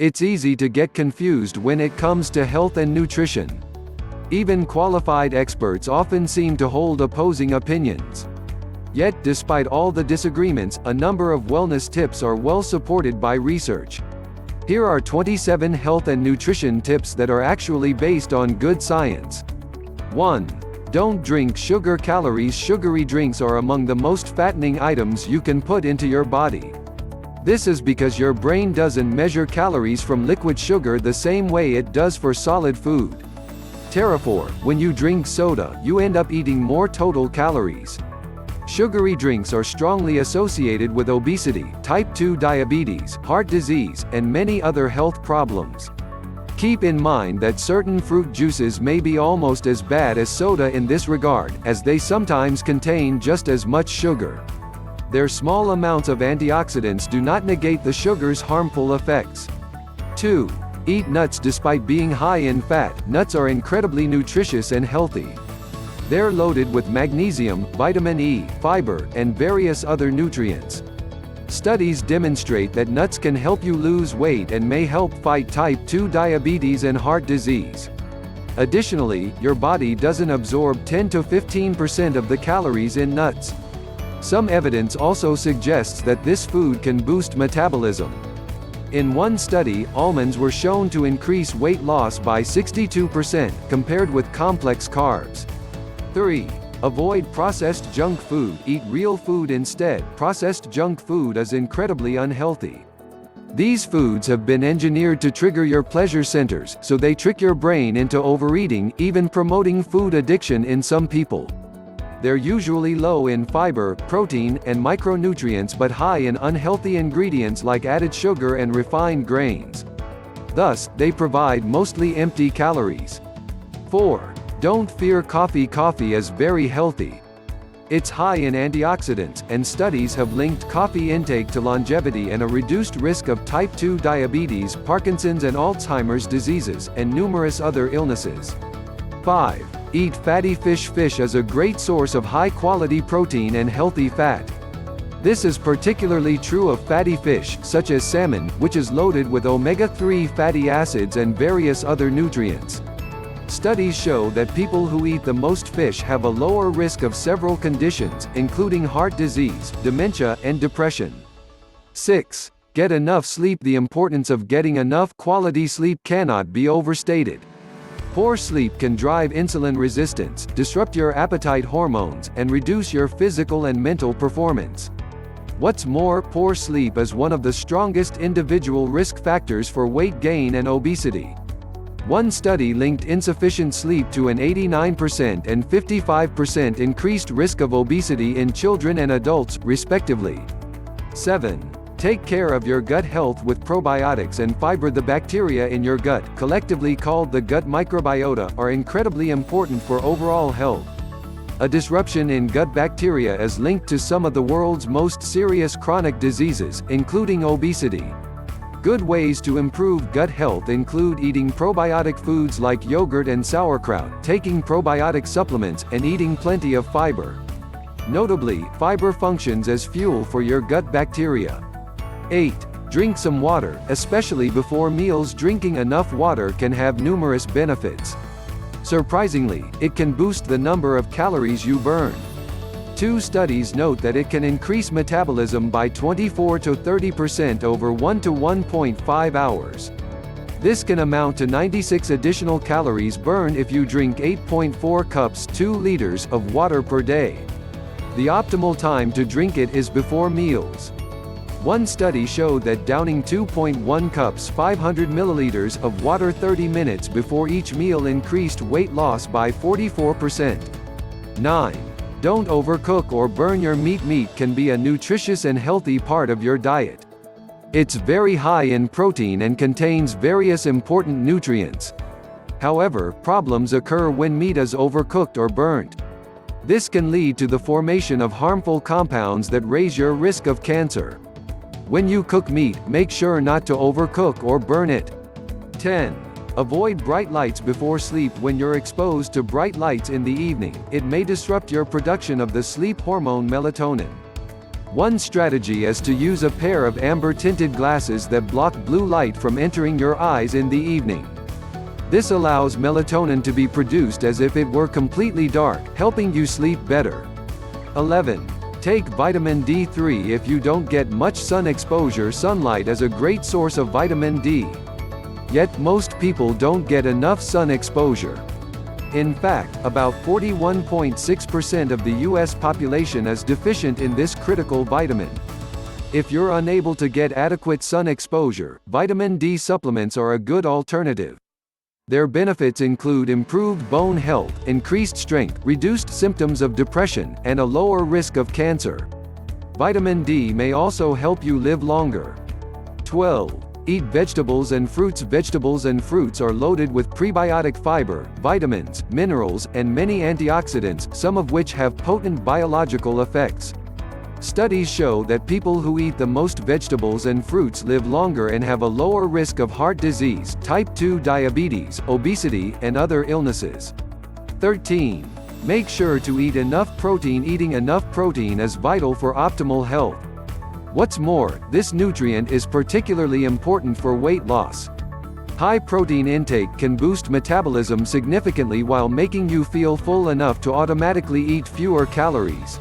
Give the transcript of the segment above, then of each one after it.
It's easy to get confused when it comes to health and nutrition. Even qualified experts often seem to hold opposing opinions. Yet, despite all the disagreements, a number of wellness tips are well supported by research. Here are 27 health and nutrition tips that are actually based on good science. 1. Don't drink sugar calories. Sugary drinks are among the most fattening items you can put into your body. This is because your brain doesn't measure calories from liquid sugar the same way it does for solid food. Therefore, when you drink soda, you end up eating more total calories. Sugary drinks are strongly associated with obesity, type 2 diabetes, heart disease, and many other health problems. Keep in mind that certain fruit juices may be almost as bad as soda in this regard, as they sometimes contain just as much sugar. Their small amounts of antioxidants do not negate the sugar's harmful effects. 2. Eat nuts. Despite being high in fat, nuts are incredibly nutritious and healthy. They're loaded with magnesium, vitamin E, fiber, and various other nutrients. Studies demonstrate that nuts can help you lose weight and may help fight type 2 diabetes and heart disease. Additionally, your body doesn't absorb 10 to 15% of the calories in nuts. Some evidence also suggests that this food can boost metabolism. In one study, almonds were shown to increase weight loss by 62% compared with complex carbs. 3. Avoid processed junk food. Eat real food instead. Processed junk food is incredibly unhealthy. These foods have been engineered to trigger your pleasure centers, so they trick your brain into overeating, even promoting food addiction in some people. They're usually low in fiber, protein, and micronutrients but high in unhealthy ingredients like added sugar and refined grains. Thus, they provide mostly empty calories. 4. Don't fear coffee. Coffee is very healthy. It's high in antioxidants, and studies have linked coffee intake to longevity and a reduced risk of type 2 diabetes, Parkinson's and Alzheimer's diseases, and numerous other illnesses. 5. Eat fatty fish. Fish is a great source of high-quality protein and healthy fat. This is particularly true of fatty fish, such as salmon, which is loaded with omega-3 fatty acids and various other nutrients. Studies show that people who eat the most fish have a lower risk of several conditions, including heart disease, dementia, and depression. 6. Get enough sleep. The importance of getting enough quality sleep cannot be overstated. Poor sleep can drive insulin resistance, disrupt your appetite hormones, and reduce your physical and mental performance. What's more, poor sleep is one of the strongest individual risk factors for weight gain and obesity. One study linked insufficient sleep to an 89% and 55% increased risk of obesity in children and adults, respectively. 7. Take care of your gut health with probiotics and fiber. The bacteria in your gut, collectively called the gut microbiota, are incredibly important for overall health. A disruption in gut bacteria is linked to some of the world's most serious chronic diseases, including obesity. Good ways to improve gut health include eating probiotic foods like yogurt and sauerkraut, taking probiotic supplements, and eating plenty of fiber. Notably, fiber functions as fuel for your gut bacteria. 8. Drink some water, especially before meals. Drinking enough water can have numerous benefits. Surprisingly, it can boost the number of calories you burn. 2 studies note that it can increase metabolism by 24 to 30% over 1 to 1.5 hours. This can amount to 96 additional calories burned if you drink 8.4 cups 2 liters of water per day. The optimal time to drink it is before meals. One study showed that downing 2.1 cups 500 milliliters of water 30 minutes before each meal increased weight loss by 44%. 9. Don't overcook or burn your meat. Meat can be a nutritious and healthy part of your diet. It's very high in protein and contains various important nutrients. However, problems occur when meat is overcooked or burnt. This can lead to the formation of harmful compounds that raise your risk of cancer. When you cook meat, make sure not to overcook or burn it. 10. Avoid bright lights before sleep. When you're exposed to bright lights in the evening, it may disrupt your production of the sleep hormone melatonin. One strategy is to use a pair of amber-tinted glasses that block blue light from entering your eyes in the evening. This allows melatonin to be produced as if it were completely dark, helping you sleep better. 11. Take vitamin D3 if you don't get much sun exposure. Sunlight is a great source of vitamin D. Yet most people don't get enough sun exposure. In fact, about 41.6% of the US population is deficient in this critical vitamin. If you're unable to get adequate sun exposure, vitamin D supplements are a good alternative. Their benefits include improved bone health, increased strength, reduced symptoms of depression, and a lower risk of cancer. Vitamin D may also help you live longer. 12. Eat vegetables and fruits. Vegetables and fruits are loaded with prebiotic fiber, vitamins, minerals, and many antioxidants, some of which have potent biological effects. Studies show that people who eat the most vegetables and fruits live longer and have a lower risk of heart disease, type 2 diabetes, obesity, and other illnesses. 13. Make sure to eat enough protein. Eating enough protein is vital for optimal health. What's more, this nutrient is particularly important for weight loss. High protein intake can boost metabolism significantly while making you feel full enough to automatically eat fewer calories.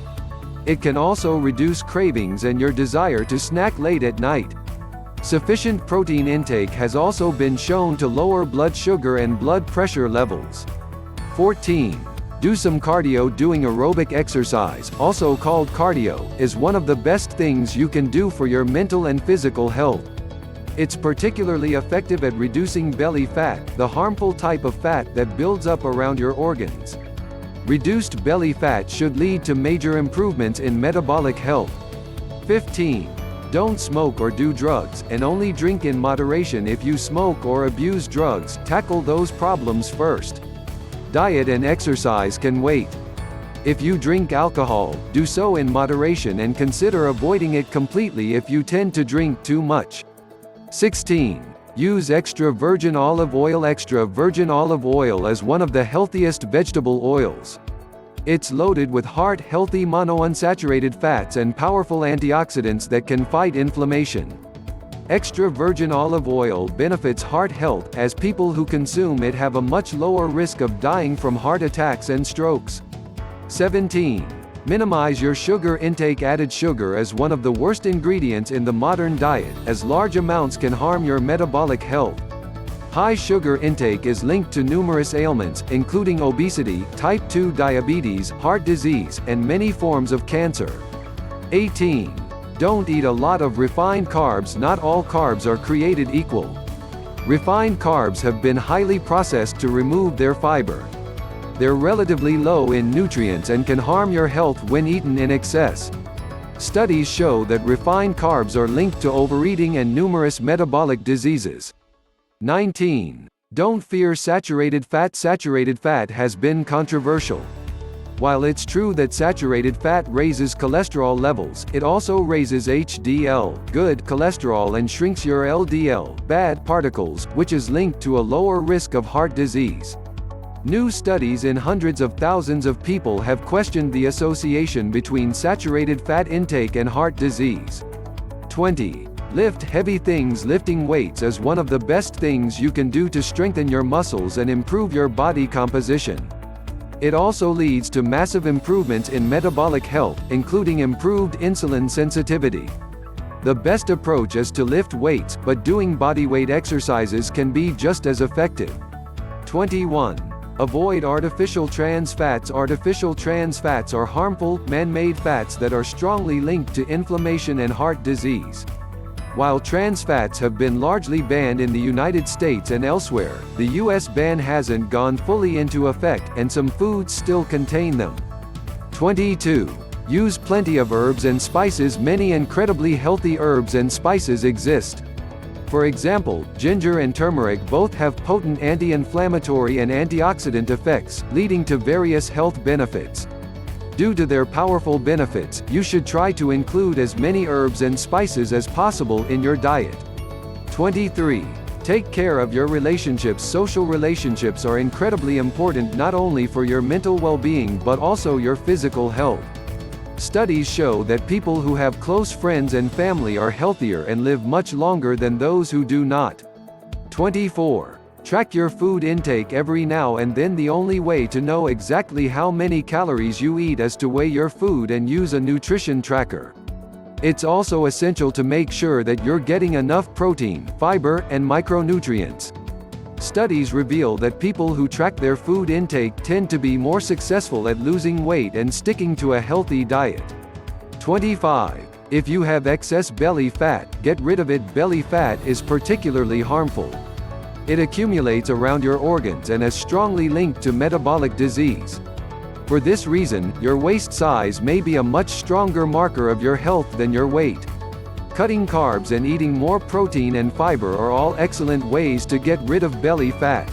It can also reduce cravings and your desire to snack late at night. Sufficient protein intake has also been shown to lower blood sugar and blood pressure levels. 14. Do some cardio. Doing aerobic exercise, also called cardio, is one of the best things you can do for your mental and physical health. It's particularly effective at reducing belly fat, the harmful type of fat that builds up around your organs. Reduced belly fat should lead to major improvements in metabolic health. 15. Don't smoke or do drugs, and only drink in moderation. If you smoke or abuse drugs, tackle those problems first. Diet and exercise can wait. If you drink alcohol, do so in moderation and consider avoiding it completely if you tend to drink too much. 16. Use extra virgin olive oil. Extra virgin olive oil is one of the healthiest vegetable oils. It's loaded with heart-healthy monounsaturated fats and powerful antioxidants that can fight inflammation. Extra virgin olive oil benefits heart health, as people who consume it have a much lower risk of dying from heart attacks and strokes. 17. Minimize your sugar intake. Added sugar is one of the worst ingredients in the modern diet, as large amounts can harm your metabolic health. High sugar intake is linked to numerous ailments, including obesity, type 2 diabetes, heart disease, and many forms of cancer. 18. Don't eat a lot of refined carbs. Not all carbs are created equal. Refined carbs have been highly processed to remove their fiber. They're relatively low in nutrients and can harm your health when eaten in excess. Studies show that refined carbs are linked to overeating and numerous metabolic diseases. 19. Don't fear saturated fat. Saturated fat has been controversial. While it's true that saturated fat raises cholesterol levels, it also raises HDL, good cholesterol, and shrinks your LDL, bad particles, which is linked to a lower risk of heart disease. New studies in hundreds of thousands of people have questioned the association between saturated fat intake and heart disease. 20. Lift heavy things. Lifting weights is one of the best things you can do to strengthen your muscles and improve your body composition. It also leads to massive improvements in metabolic health, including improved insulin sensitivity. The best approach is to lift weights, but doing bodyweight exercises can be just as effective. 21. Avoid artificial trans fats. Artificial trans fats are harmful, man-made fats that are strongly linked to inflammation and heart disease. While trans fats have been largely banned in the United States and elsewhere, the US ban hasn't gone fully into effect, and some foods still contain them. 22. Use plenty of herbs and spices. Many incredibly healthy herbs and spices exist. For example, ginger and turmeric both have potent anti-inflammatory and antioxidant effects, leading to various health benefits. Due to their powerful benefits, you should try to include as many herbs and spices as possible in your diet. 23. Take care of your relationships. Social relationships are incredibly important not only for your mental well-being but also your physical health. Studies show that people who have close friends and family are healthier and live much longer than those who do not. 24. Track your food intake every now and then. The only way to know exactly how many calories you eat is to weigh your food and use a nutrition tracker. It's also essential to make sure that you're getting enough protein, fiber, and micronutrients. Studies reveal that people who track their food intake tend to be more successful at losing weight and sticking to a healthy diet. 25. If you have excess belly fat, get rid of it. Belly fat is particularly harmful. It accumulates around your organs and is strongly linked to metabolic disease. For this reason, your waist size may be a much stronger marker of your health than your weight. Cutting carbs and eating more protein and fiber are all excellent ways to get rid of belly fat.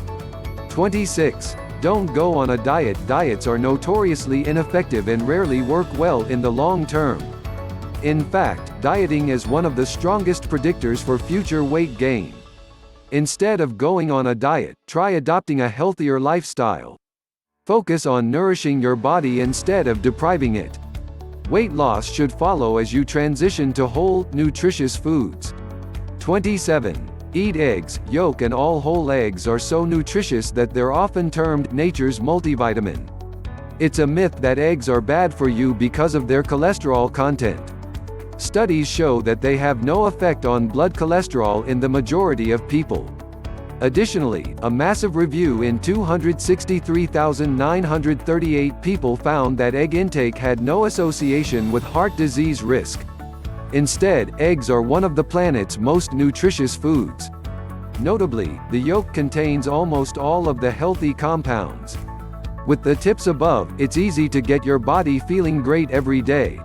26. Don't go on a diet. Diets are notoriously ineffective and rarely work well in the long term. In fact, dieting is one of the strongest predictors for future weight gain. Instead of going on a diet, try adopting a healthier lifestyle. Focus on nourishing your body instead of depriving it. Weight loss should follow as you transition to whole, nutritious foods. 27. Eat eggs. Yolk and all whole eggs are so nutritious that they're often termed nature's multivitamin. It's a myth that eggs are bad for you because of their cholesterol content. Studies show that they have no effect on blood cholesterol in the majority of people. Additionally, a massive review in 263,938 people found that egg intake had no association with heart disease risk. Instead, eggs are one of the planet's most nutritious foods. Notably, the yolk contains almost all of the healthy compounds. With the tips above, it's easy to get your body feeling great every day.